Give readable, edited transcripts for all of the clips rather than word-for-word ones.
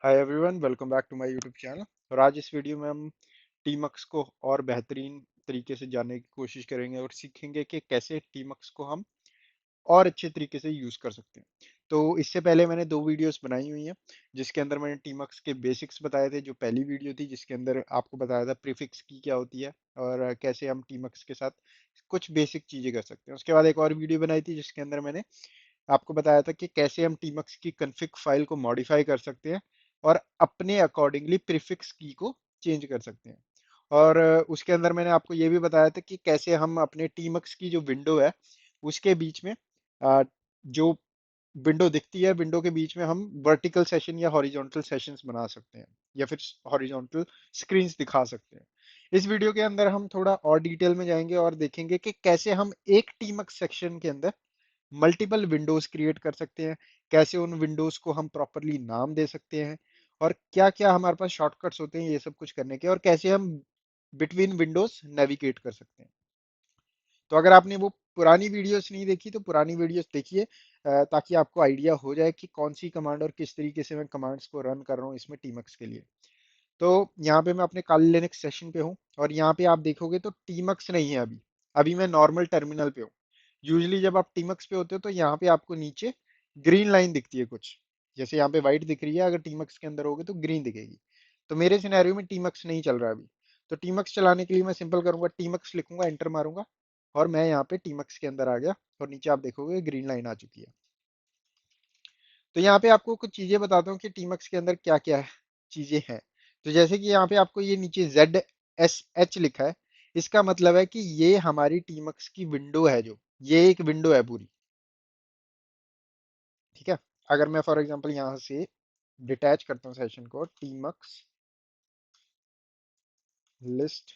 Hi everyone, welcome back to my YouTube channel. और आज इस वीडियो में हम टीमक्स को और बेहतरीन तरीके से जानने की कोशिश करेंगे और सीखेंगे कि कैसे टीमक्स को हम और अच्छे तरीके से यूज़ कर सकते हैं। तो इससे पहले मैंने दो वीडियोस बनाई हुई हैं जिसके अंदर मैंने टीमक्स के बेसिक्स बताए थे। जो पहली वीडियो थी जिसके अंदर आपको बताया था प्रीफिक्स की क्या होती है और कैसे हम टीमक्स के साथ कुछ बेसिक चीज़ें कर सकते हैं। उसके बाद एक और वीडियो बनाई थी जिसके अंदर मैंने आपको बताया था कि कैसे हम tmux की config फाइल को मॉडिफाई कर सकते हैं और अपने अकॉर्डिंगली प्रीफिक्स की को चेंज कर सकते हैं। और उसके अंदर मैंने आपको ये भी बताया था कि कैसे हम अपने tmux की जो विंडो है उसके बीच में जो विंडो दिखती है, विंडो के बीच में हम वर्टिकल सेशन या हॉरिजॉन्टल सेशंस बना सकते हैं या फिर हॉरिजॉन्टल स्क्रीन्स दिखा सकते हैं। इस वीडियो के अंदर हम थोड़ा और डिटेल में जाएंगे और देखेंगे कि कैसे हम एक tmux सेक्शन के अंदर मल्टीपल विंडोज क्रिएट कर सकते हैं, कैसे उन विंडोज को हम प्रॉपरली नाम दे सकते हैं और क्या क्या हमारे पास शॉर्टकट्स होते हैं ये सब कुछ करने के, और कैसे हम बिटवीन विंडोज नेविगेट कर सकते हैं। तो अगर आपने वो पुरानी वीडियोस नहीं देखी तो पुरानी वीडियोस देखिए, ताकि आपको आइडिया हो जाए कि कौन सी कमांड और किस तरीके से मैं कमांड्स को रन कर रहा हूँ इसमें टीमक्स के लिए। तो यहाँ पे मैं अपने काली लिनक्स सेशन पे हूँ और यहाँ पे आप देखोगे तो टीमक्स नहीं है अभी। अभी मैं नॉर्मल टर्मिनल पे हूँ। यूजली जब आप टीमक्स पे होते हो तो यहाँ पे आपको नीचे ग्रीन लाइन दिखती है कुछ, जैसे यहाँ पे व्हाइट दिख रही है, अगर टीमक्स के अंदर होगे तो ग्रीन दिखेगी। तो मेरे सिनेरियो में टीमक्स नहीं चल रहा है अभी। तो टीमक्स चलाने के लिए मैं सिंपल करूंगा, टीमक्स लिखूंगा, एंटर मारूंगा और मैं यहाँ पे टीमक्स के अंदर आ गया और नीचे आप देखोगे ग्रीन लाइन आ चुकी है। तो यहाँ पे आपको कुछ चीजें बताता हूँ कि टीमक्स के अंदर क्या क्या चीजें हैं। तो जैसे कि यहाँ पे आपको ये नीचे ZSH लिखा है, इसका मतलब है कि ये हमारी टीमक्स की विंडो है, जो ये एक विंडो है पूरी। ठीक है। अगर मैं फॉर एग्जांपल यहाँ से डिटैच करता हूँ सेशन को, टीमक्स लिस्ट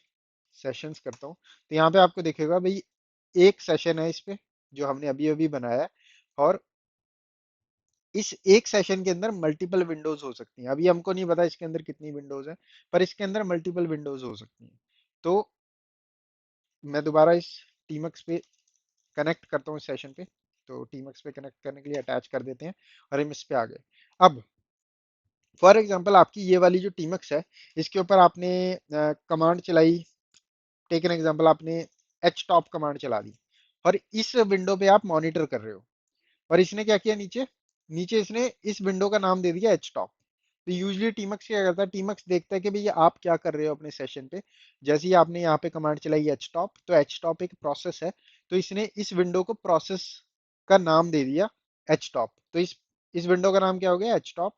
सेशंस करता हूँ, तो यहाँ पे आपको दिखेगा भाई एक सेशन है इस पे जो हमने अभी अभी बनाया है। और इस एक सेशन के अंदर मल्टीपल विंडोज हो सकती हैं। अभी हमको नहीं पता इसके अंदर कितनी विंडोज हैं, पर इसके अंदर मल्टीपल विंडोज हो सकती हैं। तो मैं दोबारा इस टीमक्स पे कनेक्ट करता हूँ इस सेशन पे। तो टीमक्स पे कनेक्ट करने के लिए अटैच कर देते हैं और हम इस पे आ गए। अब फॉर एग्जांपल आपकी ये वाली जो टीमक्स है इसके ऊपर आपने कमांड चलाई। टेक एन एग्जांपल, आपने एच टॉप कमांड चला दी और इस विंडो पे आप मॉनिटर कर रहे हो। और इसने क्या किया, नीचे नीचे इसने इस विंडो का नाम दे दिया एच टॉप। तो यूजली टीमक्स क्या करता है, टीमक्स देखता है कि भैया आप क्या कर रहे हो अपने सेशन पे। जैसे ही आपने यहाँ पे कमांड चलाई एच टॉप, तो एच टॉप एक प्रोसेस है, तो इसने इस विंडो को प्रोसेस का नाम दे दिया एच टॉप। तो इस विंडो का नाम क्या हो गया, एच टॉप।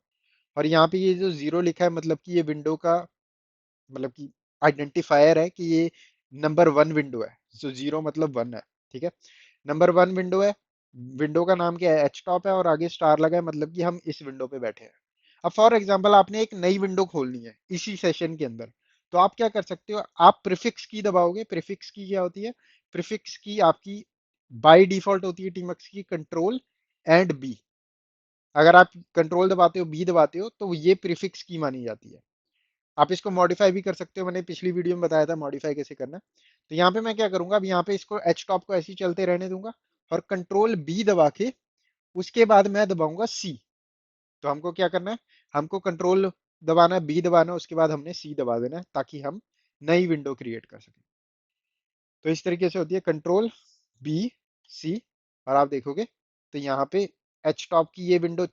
और यहाँ पे ये जो जीरो लिखा है मतलब कि ये विंडो का मतलब कि आइडेंटिफायर है कि ये नंबर वन विंडो है। सो जीरो मतलब वन है। ठीक है, नंबर वन विंडो है। विंडो का नाम क्या है, एच टॉप है, और आगे स्टार लगा है मतलब कि हम इस विंडो पे बैठे हैं। अब फॉर एग्जांपल आपने एक नई विंडो खोलनी है इसी सेशन के अंदर, तो आप क्या कर सकते हो, आप प्रीफिक्स की दबाओगे। प्रीफिक्स की क्या होती है, प्रीफिक्स की आपकी बाय डिफॉल्ट होती है टीमक्स की कंट्रोल एंड बी। अगर आप कंट्रोल दबाते हो, बी दबाते हो, तो ये प्रीफिक्स की मानी जाती है। आप इसको मॉडिफाई भी कर सकते हो, मैंने पिछली वीडियो में बताया था मॉडिफाई कैसे करना है। तो यहाँ पे मैं क्या करूंगा, अब यहाँ पे इसको एच टॉप को ऐसे ही चलते रहने दूंगा और कंट्रोल बी दबा के उसके बाद मैं दबाऊंगा सी। तो हमको क्या करना है, हमको कंट्रोल दबाना है, बी दबाना है, उसके बाद हमने सी दबा देना है ताकि हम नई विंडो क्रिएट कर सकें। तो इस तरीके से होती है कंट्रोल बी सी। और आप देखोगे तो यहाँ पे एच टॉप की ये विंडो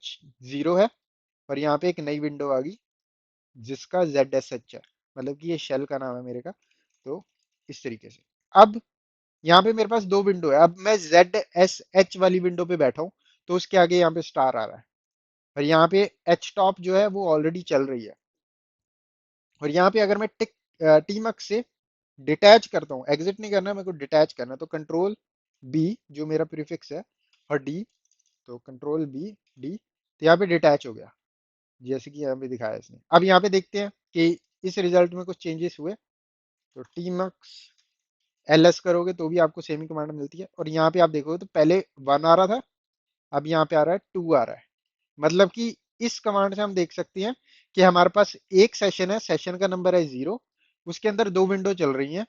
जीरो है और यहाँ पे एक नई विंडो आ गई जिसका ZSH है, मतलब कि ये शेल का नाम है मेरे का। तो इस तरीके से अब यहाँ पे मेरे पास दो विंडो है। अब मैं ZSH वाली विंडो पे बैठा हूँ तो उसके आगे यहाँ पे स्टार आ रहा है और यहाँ पे एच टॉप जो है वो ऑलरेडी चल रही है। और यहाँ पे अगर मैं टीमक्स से डिटैच करता हूँ, एग्जिट नहीं करना मेरे को, डिटैच करना है, तो कंट्रोल बी जो मेरा प्रीफिक्स है और डी, तो कंट्रोल बी डी, तो यहाँ पे डिटैच हो गया जैसे कि यहाँ पे दिखाया इसने। अब यहाँ पे देखते हैं कि इस रिजल्ट में कुछ चेंजेस हुए। तो टीमक्स एलएस करोगे तो भी आपको सेम ही कमांड मिलती है। और यहाँ पे आप देखोगे तो पहले वन आ रहा था, अब यहाँ पे आ रहा है टू आ रहा है। मतलब कि इस कमांड से हम देख सकते हैं कि हमारे पास एक सेशन है, सेशन का नंबर है जीरो, उसके अंदर दो विंडो चल रही हैं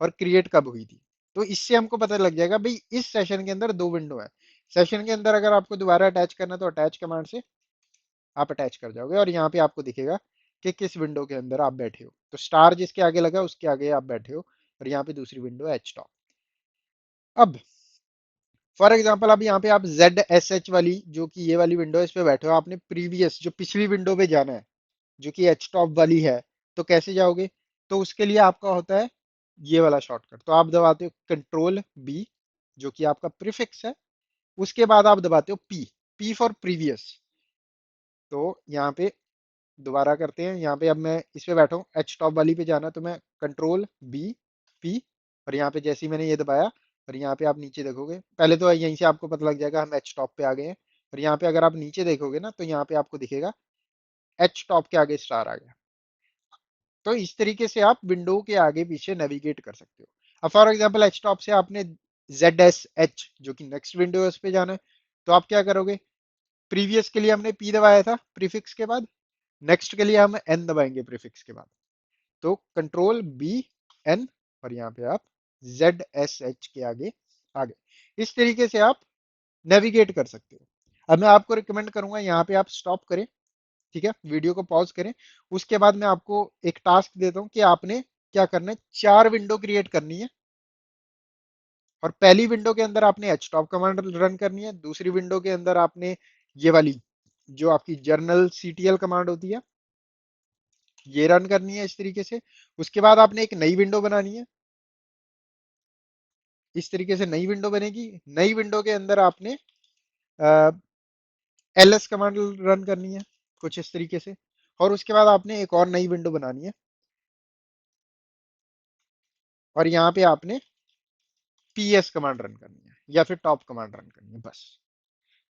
और क्रिएट कब हुई थी। तो इससे हमको पता लग जाएगा भाई इस सेशन के अंदर दो विंडो है। सेशन के अंदर अगर आपको दोबारा अटैच करना है तो अटैच कमांड से आप अटैच कर जाओगे और यहाँ पे आपको दिखेगा कि किस विंडो के अंदर आप बैठे हो। तो स्टार जिसके आगे लगा उसके आगे आप बैठे हो और यहाँ पे दूसरी विंडो एच टॉप। अब फॉर एग्जाम्पल अब यहाँ पे आप जेड एस एच वाली जो कि ये वाली विंडो है इस पे बैठे हो, आपने प्रीवियस जो पिछली विंडो पे जाना है जो कि एच टॉप वाली है, तो कैसे जाओगे? तो उसके लिए आपका होता है ये वाला शॉर्टकट, तो आप दबाते हो कंट्रोल बी जो कि आपका प्रीफिक्स है, उसके बाद आप दबाते हो पी, पी फॉर प्रीवियस। तो यहाँ पे दोबारा करते हैं, यहाँ पे अब मैं इस पे बैठा हूँ एच टॉप वाली पे जाना, तो मैं कंट्रोल बी पी, और यहाँ पे जैसे ही मैंने ये दबाया और यहाँ पे आप नीचे देखोगे, पहले तो यहीं से आपको पता लग जाएगा हम एच टॉप पे आ गए हैं, और यहाँ पे अगर आप नीचे देखोगे ना तो यहाँ पे आपको दिखेगा एच टॉप के आगे स्टार आ गया। तो इस तरीके से आप विंडो के आगे पीछे नेविगेट कर सकते हो। अब फॉर एग्जांपल एच टॉप से आपने जेड एस एच जो कि नेक्स्ट विंडो है उस पे जाना है, तो आप क्या करोगे? प्रीवियस के लिए हमने पी दबाया था प्रीफिक्स के बाद, नेक्स्ट के लिए हम एन दबाएंगे प्रीफिक्स के बाद, तो कंट्रोल बी एन, और यहाँ पे आप जेड एस एच के आगे आगे। इस तरीके से आप नेविगेट कर सकते हो। अब मैं आपको रिकमेंड करूंगा यहाँ पे आप स्टॉप करें, ठीक है, वीडियो को पॉज करें, उसके बाद मैं आपको एक टास्क देता हूँ कि आपने क्या करना है, 4 विंडो क्रिएट करनी है, और पहली विंडो के अंदर आपने एचटॉप कमांड रन करनी है, दूसरी विंडो के अंदर आपने ये वाली जो आपकी जर्नल सीटीएल कमांड होती है ये रन करनी है इस तरीके से। उसके बाद आपने एक नई विंडो बनानी है, इस तरीके से नई विंडो बनेगी, नई विंडो के अंदर आपने एलएस कमांड रन करनी है कुछ इस तरीके से, और उसके बाद आपने एक और नई विंडो बनानी है और यहाँ पे आपने पीएस कमांड रन करनी है या फिर टॉप कमांड रन करनी है, बस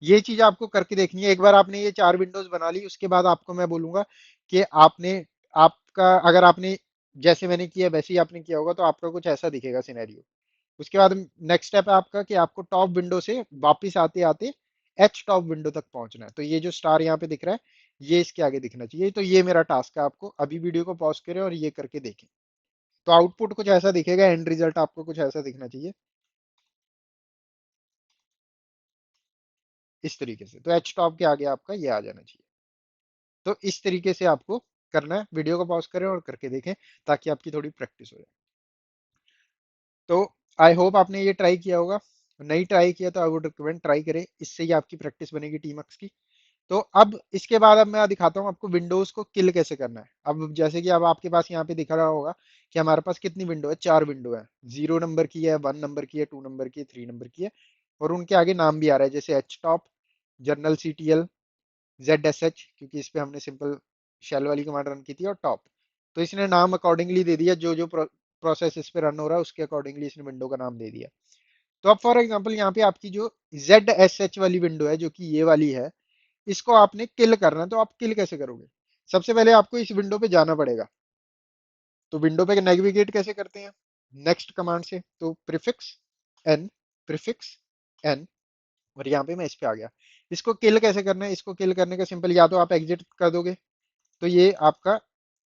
ये चीज आपको करके देखनी है। एक बार आपने ये 4 विंडोज बना ली उसके बाद आपको मैं बोलूंगा कि आपने आपका अगर आपने जैसे मैंने किया वैसे ही आपने किया होगा तो आपका कुछ ऐसा दिखेगा सिनेरियो। उसके बाद नेक्स्ट स्टेप है आपका कि आपको टॉप विंडो से वापस आते आते एच टॉप विंडो तक पहुंचना है, तो ये जो स्टार यहाँ पे दिख रहा है ये इसके आगे दिखना चाहिए। तो ये मेरा टास्क है, आपको अभी वीडियो को पॉज करें और ये करके देखें, तो आउटपुट कुछ ऐसा दिखेगा, एंड रिजल्ट आपको कुछ ऐसा दिखना चाहिए इस तरीके से। तो एच टॉप के आगे आपका ये आ जाना चाहिए। तो इस तरीके से आपको करना है, वीडियो को पॉज करें और करके देखें ताकि आपकी थोड़ी प्रैक्टिस हो जाए। तो आई होप आपने ये ट्राई किया होगा, नहीं ट्राई किया तो आई वुड रिकमेंड ट्राई करें, इससे ही आपकी प्रैक्टिस बनेगी टीमक्स की। तो अब इसके बाद अब मैं दिखाता हूँ आपको विंडोज को किल कैसे करना है। अब जैसे कि अब आपके पास यहाँ पे दिख रहा होगा कि हमारे पास कितनी विंडो है, 4 विंडो है, 0 नंबर की है, 1 नंबर की है, 2 नंबर की है, 3 नंबर की है, और उनके आगे नाम भी आ रहा है जैसे H top, journal CTL, Z S H क्योंकि इस पे हमने सिंपल शेल वाली कमांड रन की थी, और टॉप। तो इसने नाम अकॉर्डिंगली दे दिया, जो जो प्रोसेस इस पे रन हो रहा है उसके अकॉर्डिंगली इसने विंडो का नाम दे दिया। तो अब फॉर एग्जांपल यहाँ पे आपकी जो जेड एस एच वाली विंडो है जो कि ये वाली है, इसको आपने किल करना है। तो आप किल कैसे करोगे? सबसे पहले आपको इस विंडो पे जाना पड़ेगा। तो विंडो पे नेविगेट कैसे करते हैं? नेक्स्ट कमांड से, तो प्रीफिक्स एन, प्रीफिक्स एन, और यहाँ पे मैं इस पे आ गया। इसको किल कैसे करना है? इसको किल करने का सिंपल, या तो आप एग्जिट कर दोगे तो ये आपका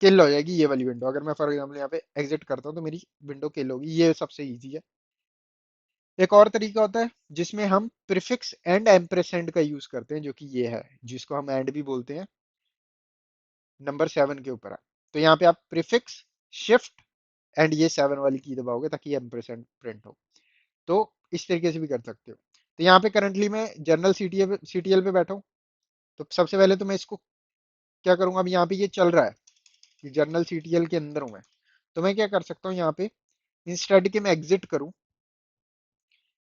किल हो जाएगी ये वाली विंडो। अगर मैं फॉर एग्जाम्पल यहाँ पे एग्जिट करता हूँ तो मेरी विंडो किल होगी, ये सबसे ईजी है। एक और तरीका होता है जिसमें हम प्रीफिक्स एंड एम्परसेंड का यूज करते हैं, जो कि ये है जिसको हम एंड भी बोलते हैं, नंबर 7 के ऊपर है। तो यहाँ पे आप प्रीफिक्स शिफ्ट एंड ये 7 वाली की दबाओगे ताकि ये एम्परसेंड प्रिंट हो। तो इस तरीके से भी कर सकते हो। तो यहाँ पे करंटली मैं जर्नल सीटीएल पे बैठा हूँ, तो सबसे पहले तो मैं इसको क्या करूंगा, अब यहाँ पे ये चल रहा है, ये जर्नल सीटीएल के अंदर हूँ मैं, तो मैं क्या कर सकता हूँ यहाँ पे, इंस्टेड के मैं एग्जिट करूँ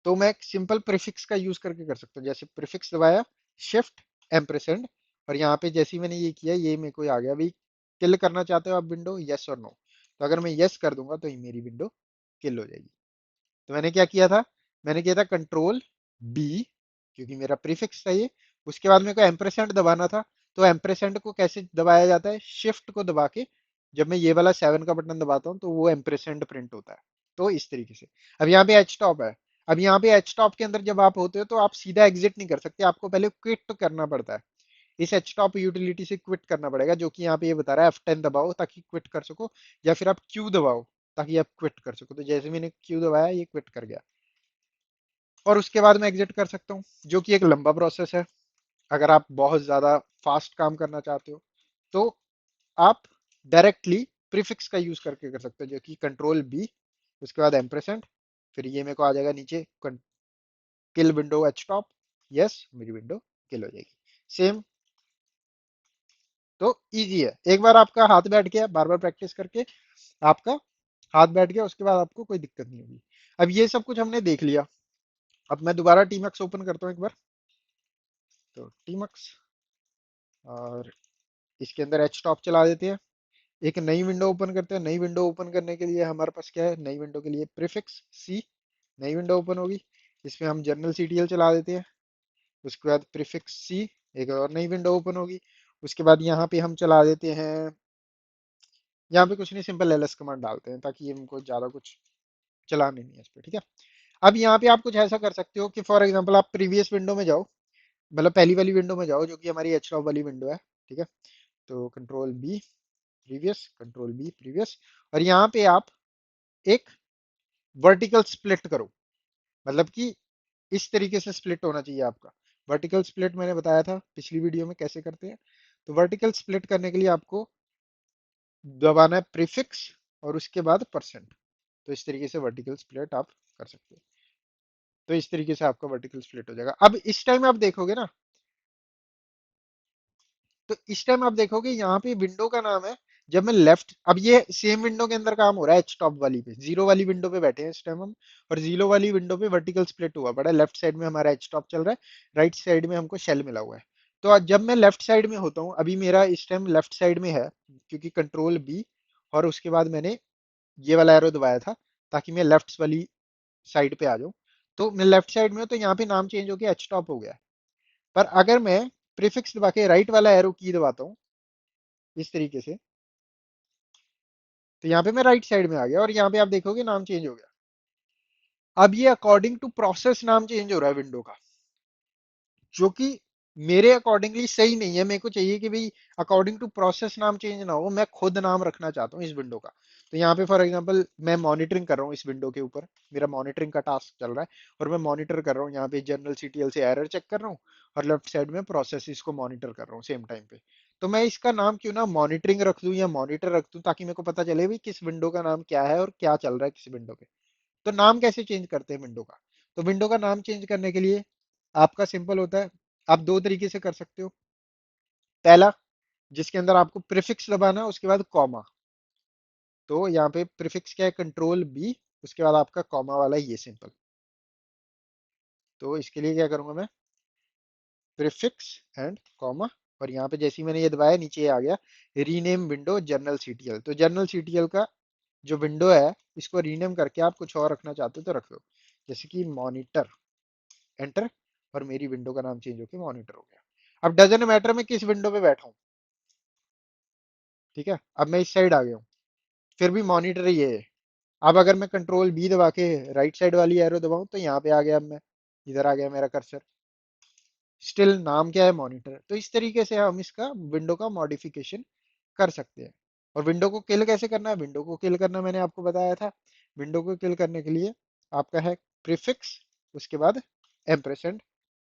तो मैं सिंपल प्रीफिक्स का यूज करके कर सकता हूँ। जैसे प्रीफिक्स दबाया, शिफ्ट एम्परसेंड, और यहाँ पे जैसे ही मैंने ये किया ये मेरे को आ गया। अभी किल करना चाहते हो आप विंडो, यस और नो? तो अगर मैं यस कर दूंगा तो ये मेरी विंडो किल हो जाएगी। तो मैंने क्या किया था, मैंने किया था कंट्रोल बी क्योंकि मेरा प्रीफिक्स था ये, उसके बाद मेरे को एम्परसेंड दबाना था। तो एम्परसेंड को कैसे दबाया जाता है, शिफ्ट को दबा के जब मैं ये वाला 7 का बटन दबाता हूँ तो वो एम्परसेंड प्रिंट होता है। तो इस तरीके से। अब यहाँ पे एच टॉप है, अब यहाँ पे एच टॉप के अंदर जब आप होते हो तो आप सीधा एग्जिट नहीं कर सकते, आपको पहले क्विट करना पड़ता है। इस एच टॉप यूटिलिटी से क्विट करना पड़ेगा, जो कि यहाँ पे ये बता रहा है F10 दबाओ ताकि क्विट कर सको, या फिर आप क्यू दबाओ ताकि आप क्विट कर सको। तो जैसे मैंने क्यू दबाया ये क्विट कर गया, और उसके बाद मैं एग्जिट कर सकता हूँ, जो कि एक लंबा प्रोसेस है। अगर आप बहुत ज्यादा फास्ट काम करना चाहते हो तो आप डायरेक्टली प्रीफिक्स का यूज करके कर सकते हो, जो कि कंट्रोल बी, उसके बाद एम्परसेंड, फिर ये मेरे को आ जाएगा नीचे किल विंडो एच टॉप। यस, मेरी विंडो किल हो जाएगी। सेम। तो इजी है, एक बार आपका हाथ बैठ गया, बार बार प्रैक्टिस करके आपका हाथ बैठ गया, उसके बाद आपको कोई दिक्कत नहीं होगी। अब ये सब कुछ हमने देख लिया। अब मैं दोबारा टीमक्स ओपन करता हूँ एक बार। तो टीमक्स, और इसके अंदर एच टॉप चला देते हैं। एक नई विंडो ओपन करते हैं। नई विंडो ओपन करने के लिए हमारे पास क्या है, नई विंडो के लिए प्रीफिक्स सी। नई विंडो ओपन होगी, इसमें हम जनरल सीटीएल चला देते हैं। उसके बाद प्रीफिक्स सी, एक और नई विंडो ओपन होगी। उसके बाद यहाँ पे हम चला देते हैं, यहाँ पे कुछ नहीं, सिंपल एलएस कमांड डालते हैं ताकि हमको ज्यादा कुछ चलाने नहीं है इस पे, ठीक है। अब यहाँ पे आप कुछ ऐसा कर सकते हो कि फॉर एग्जांपल आप प्रीवियस विंडो में जाओ, मतलब पहली वाली विंडो में जाओ जो कि हमारी एच वाली विंडो है, ठीक है। तो control B previous, control B previous, और यहाँ पे आप एक वर्टिकल स्प्लिट करो, मतलब कि इस तरीके से स्प्लिट होना चाहिए आपका। वर्टिकल स्प्लिट मैंने बताया था पिछली वीडियो में कैसे करते हैं। तो वर्टिकल स्प्लिट करने के लिए आपको दबाना है प्रीफिक्स और उसके बाद परसेंट। तो इस तरीके से वर्टिकल स्प्लिट आप कर सकते हो। तो इस तरीके से आपका वर्टिकल स्प्लिट हो जाएगा। अब इस टाइम आप देखोगे ना, तो इस टाइम आप देखोगे यहाँ पे विंडो का नाम है, जब मैं लेफ्ट, अब ये सेम विंडो के अंदर काम हो रहा है एच टॉप वाली पे, जीरो वाली विंडो पे बैठे हैं इस टाइम हम, और जीरो वाली विंडो पे वर्टिकल स्प्लिट हुआ पड़ा है। लेफ्ट साइड में हमारा एच टॉप चल रहा है, राइट साइड में हमको शेल मिला हुआ है। तो आज जब मैं लेफ्ट साइड में होता हूँ, अभी मेरा इस टाइम लेफ्ट साइड में है, क्योंकि कंट्रोल बी और उसके बाद मैंने ये वाला एरो दबाया था ताकि मैं लेफ्ट वाली साइड पे आ जाऊं। तो मैं लेफ्ट साइड में हूं, तो यहाँ पे नाम चेंज होकर एच टॉप हो गया। पर अगर मैं प्रीफिक्स दबा के राइट वाला एरो की दबाता हूँ इस तरीके से, तो यहाँ पे मैं राइट साइड में आ गया, और यहाँ पे आप देखोगे नाम चेंज हो गया। अब ये अकॉर्डिंग टू प्रोसेस नाम चेंज हो रहा है विंडो का, जो कि मेरे अकॉर्डिंगली सही नहीं है। मेरे को चाहिए कि भाई अकॉर्डिंग टू प्रोसेस नाम चेंज ना हो, मैं खुद नाम रखना चाहता हूँ इस विंडो का। तो यहाँ पे फॉर एग्जांपल मैं मॉनिटरिंग कर रहा हूँ इस विंडो के ऊपर, मेरा मॉनिटरिंग का टास्क चल रहा है, और मैं मॉनिटर कर रहा हूँ यहाँ पे जनरल सीटीएल से एरर चेक कर रहा हूँ, और लेफ्ट साइड में प्रोसेस इसको मॉनिटर कर रहा हूँ सेम टाइम पे। तो मैं इसका नाम क्यों ना मॉनिटरिंग रख दूं या मॉनिटर रख दूं, ताकि मेरे को पता चले भाई किस विंडो का नाम क्या है और क्या चल रहा है किस विंडो पे। तो नाम कैसे चेंज करते हैं विंडो का? तो विंडो का नाम चेंज करने के लिए आपका सिंपल होता है, आप दो तरीके से कर सकते हो। पहला, जिसके अंदर आपको प्रीफिक्स दबाना है, उसके बाद कॉमा। तो यहाँ पे प्रीफिक्स क्या है, कंट्रोल बी, उसके बाद आपका कॉमा वाला ये सिंपल। तो इसके लिए क्या करूंगा मैं, प्रीफिक्स एंड कॉमा, और यहाँ पे जैसे ही मैंने ये दबाया नीचे ये आ गया रीनेम विंडो जनरल सीटीएल। तो जनरल सीटीएल का जो विंडो है, इसको रीनेम करके आप कुछ और रखना चाहते हो तो रख दो, जैसे कि मॉनिटर, एंटर, और मेरी विंडो का नाम चेंज होकर मॉनिटर हो गया। अब डजन मैटर में किस विंडो पे बैठा हूँ, ठीक है। अब मैं इस साइड आ गया हूँ, फिर भी मॉनिटर ही है। अब अगर मैं कंट्रोल बी दबा के राइट साइड वाली एरो दबाऊं, तो यहाँ पे आ गया, अब मैं इधर आ गया मेरा कर्सर, स्टिल नाम क्या है, मॉनिटर। तो इस तरीके से हम इसका विंडो का मॉडिफिकेशन कर सकते हैं। और विंडो को किल कैसे करना है, विंडो को किल करना मैंने आपको बताया था। विंडो को किल करने के लिए आपका है प्रीफिक्स, उसके बाद एम्परसेंड,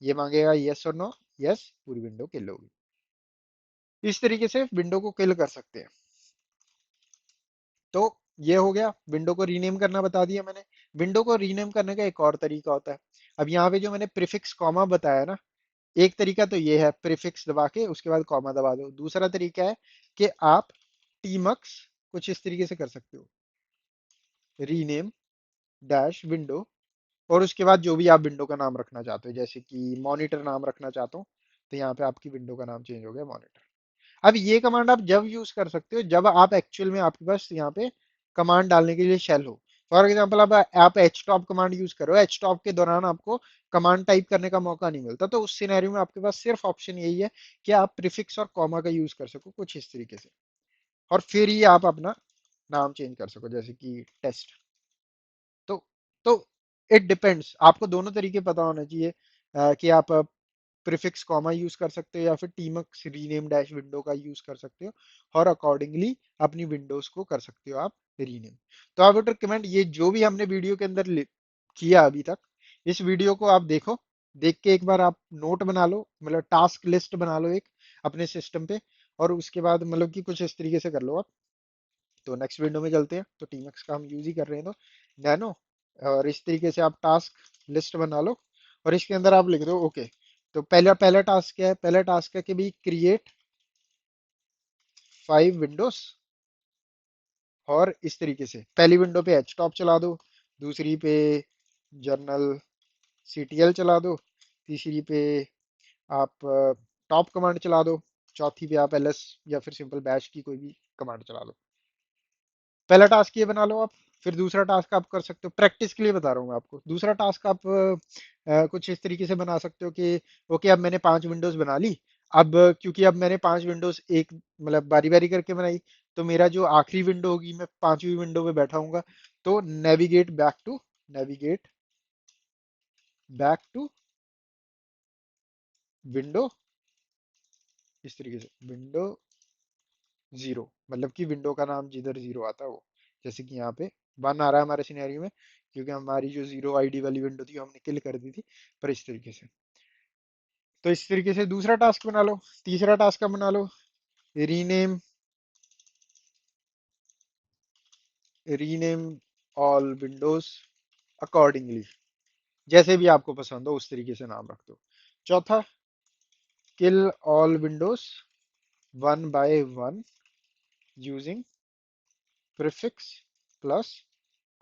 ये मांगेगा यस और नो, यस, पूरी विंडो किल होगी। इस तरीके से विंडो को किल कर सकते हैं। तो ये हो गया, विंडो को रीनेम करना बता दिया मैंने। विंडो को रीनेम करने का एक और तरीका होता है। अब यहाँ पे जो मैंने प्रीफिक्स कॉमा बताया ना, एक तरीका तो ये है, प्रीफिक्स दबा के उसके बाद कॉमा दबा दो। दूसरा तरीका है कि आप टीमक्स कुछ इस तरीके से कर सकते हो, रीनेम डैश विंडो, और उसके बाद जो भी आप विंडो का नाम रखना चाहते हो, जैसे कि मॉनिटर नाम रखना चाहता हूँ, तो यहाँ पे आपकी विंडो का नाम चेंज हो गया मॉनिटर। अब ये कमांड आप जब यूज कर सकते हो जब आप एक्चुअल में आपके पास यहाँ पे कमांड डालने के लिए शेल हो। फॉर एग्जाम्पल अब आप एच टॉप कमांड यूज करो, एच टॉप के दौरान आपको कमांड टाइप करने का मौका नहीं मिलता, तो उस सिनेरियो में आपके पास सिर्फ ऑप्शन यही है कि आप प्रीफिक्स और कॉमा का यूज कर सको कुछ इस तरीके से, और फिर ही आप अपना नाम चेंज कर सको, जैसे कि टेस्ट। तो तो इट डिपेंड्स, आपको दोनों तरीके पता होना चाहिए, कि आप प्रीफिक्स कॉमा यूज कर सकते हो या फिर टीमक्स रीनेम डैश विंडो का यूज कर सकते हो, और अकॉर्डिंगली अपनी विंडोज को कर सकते हो आप रीनेम। तो आई वुड रिकमेंड ये जो भी हमने वीडियो के अंदर किया अभी तक, इस वीडियो को आप देखो, देख के एक बार आप नोट बना लो, मतलब टास्क लिस्ट बना लो एक अपने सिस्टम पे, और उसके बाद मतलब कि कुछ इस तरीके से कर लो आप। तो नेक्स्ट विंडो में चलते हैं, तो टीमक्स का हम यूज ही कर रहे हैं तो नैनो, और इस तरीके से आप टास्क लिस्ट बना लो, और इसके अंदर आप लिख दो ओके। तो पहला पहला टास्क क्या है, पहला टास्क है कि भाई क्रिएट 5 विंडोज, और इस तरीके से पहली विंडो पे एच टॉप चला दो, दूसरी पे जर्नल सीटीएल चला दो, तीसरी पे आप टॉप कमांड चला दो, चौथी पे आप एलएस या फिर सिंपल बैश की कोई भी कमांड चला दो। पहला टास्क ये बना लो आप। फिर दूसरा टास्क आप कर सकते हो, प्रैक्टिस के लिए बता रहा हूँ मैं आपको। दूसरा टास्क आप कुछ इस तरीके से बना सकते हो कि ओके अब मैंने 5 विंडोज बना ली, अब क्योंकि अब मैंने 5 विंडोज एक मतलब बारी बारी करके बनाई, तो मेरा जो आखिरी विंडो होगी मैं 5वीं विंडो पे बैठा हूँगा। तो नेविगेट बैक टू विंडो, इस तरीके से विंडो जीरो, मतलब कि विंडो का नाम जिधर जीरो आता है वो, जैसे कि यहाँ पे 1 आ रहा है हमारे सिनेरियो में, क्योंकि हमारी जो जीरो आईडी वाली विंडो थी वो हमने किल कर दी थी। पर इस तरीके से, तो इस तरीके से दूसरा टास्क बना लो। तीसरा टास्क का बना लो, rename rename all windows accordingly, जैसे भी आपको पसंद हो उस तरीके से नाम रख दो। चौथा, kill all Windows one by one using prefix plus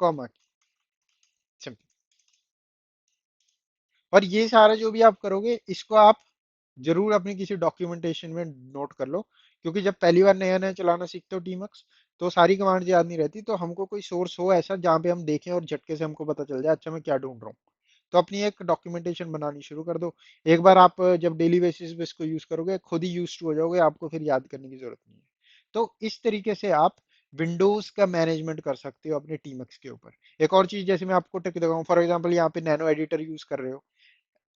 comma, और ये सारा जो भी आप करोगे इसको आप जरूर अपनी किसी डॉक्यूमेंटेशन में नोट कर लो, क्योंकि जब पहली बार नया नया चलाना सीखते हो टीमक्स, तो सारी कमांड्स याद नहीं रहती। तो हमको कोई सोर्स हो ऐसा जहाँ पे हम देखें और झटके से हमको पता चल जाए अच्छा मैं क्या ढूंढ रहा हूँ। तो अपनी एक डॉक्यूमेंटेशन बनानी शुरू कर दो। एक बार आप जब डेली बेसिस पे इसको यूज करोगे खुद ही यूज हो जाओगे, आपको फिर याद करने की जरूरत नहीं है। तो इस तरीके से आप विंडोज का मैनेजमेंट कर सकते हो अपने टीमक्स के ऊपर। एक और चीज जैसे मैं आपको टिक दिखाऊं, फॉर एग्जांपल यहाँ पे नैनो एडिटर यूज कर रहे हो,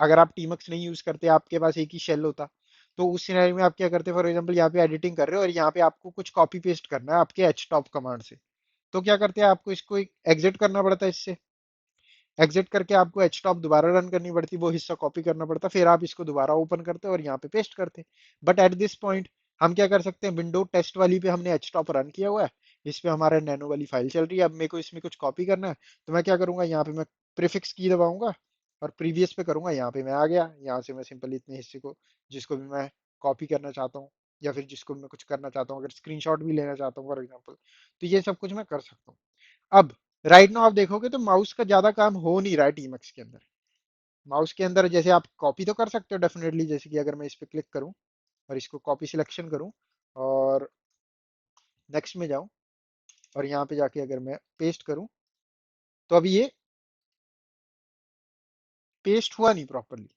अगर आप टीमक्स नहीं यूज करते आपके पास एक ही शेल होता, तो उस सिनेरियो में आप क्या करते, फॉर एग्जांपल यहाँ पे एडिटिंग कर रहे हो और यहाँ पे आपको कुछ कॉपी पेस्ट करना है आपके एच टॉप कमांड से, तो क्या करते हैं आपको इसको एग्जिट करना पड़ता है, इससे एग्जिट करके आपको एच टॉप दोबारा रन करनी पड़ती, वो हिस्सा कॉपी करना पड़ता, फिर आप इसको दोबारा ओपन करते और यहाँ पे पेस्ट करते। बट एट दिस पॉइंट हम क्या कर सकते हैं, विंडो टेस्ट वाली पे हमने एच टॉप रन किया हुआ है, इस पे हमारा नैनो वाली फाइल चल रही है, अब मेरे को इसमें कुछ कॉपी करना है, तो मैं क्या करूंगा यहाँ पे मैं प्रीफिक्स की दबाऊंगा और प्रीवियस पे करूंगा, यहाँ पे मैं आ गया, यहाँ से मैं सिंपल इतने हिस्से को जिसको भी मैं कॉपी करना चाहता हूँ या फिर जिसको भी मैं कुछ करना चाहता हूँ, अगर स्क्रीनशॉट भी लेना चाहता हूँ फॉर एग्जाम्पल, तो ये सब कुछ मैं कर सकता हूँ। अब राइट नाउ आप देखोगे तो माउस का ज्यादा काम हो नहीं रहा है टीमक्स के अंदर। माउस के अंदर जैसे आप कॉपी तो कर सकते हो डेफिनेटली, जैसे कि अगर मैं इस पे क्लिक करूं और इसको कॉपी सिलेक्शन करूं और नेक्स्ट में जाऊं और यहाँ पे जाके अगर मैं पेस्ट करूं, तो अभी ये पेस्ट हुआ नहीं प्रॉपरली,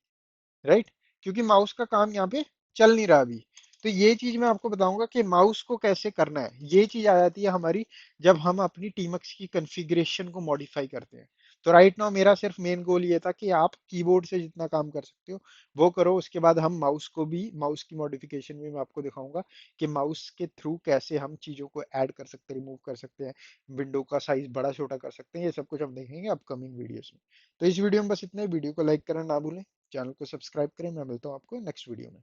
राइट, क्योंकि माउस का काम यहाँ पे चल नहीं रहा अभी। तो ये चीज मैं आपको बताऊंगा कि माउस को कैसे करना है, ये चीज आ जाती है हमारी जब हम अपनी टीमक्स की कॉन्फ़िगरेशन को मॉडिफाई करते हैं। तो राइट नाउ मेरा सिर्फ मेन गोल ये था कि आप कीबोर्ड से जितना काम कर सकते हो वो करो, उसके बाद हम माउस को भी, माउस की मॉडिफिकेशन भी मैं आपको दिखाऊंगा कि माउस के थ्रू कैसे हम चीजों को ऐड कर सकते हैं, रिमूव कर सकते हैं, विंडो का साइज बड़ा छोटा कर सकते हैं, ये सब कुछ हम देखेंगे अपकमिंग वीडियोस में। तो इस वीडियो में बस इतना ही, वीडियो को लाइक करना ना भूलें, चैनल को सब्सक्राइब करें। मैं मिलता हूँ आपको नेक्स्ट वीडियो में।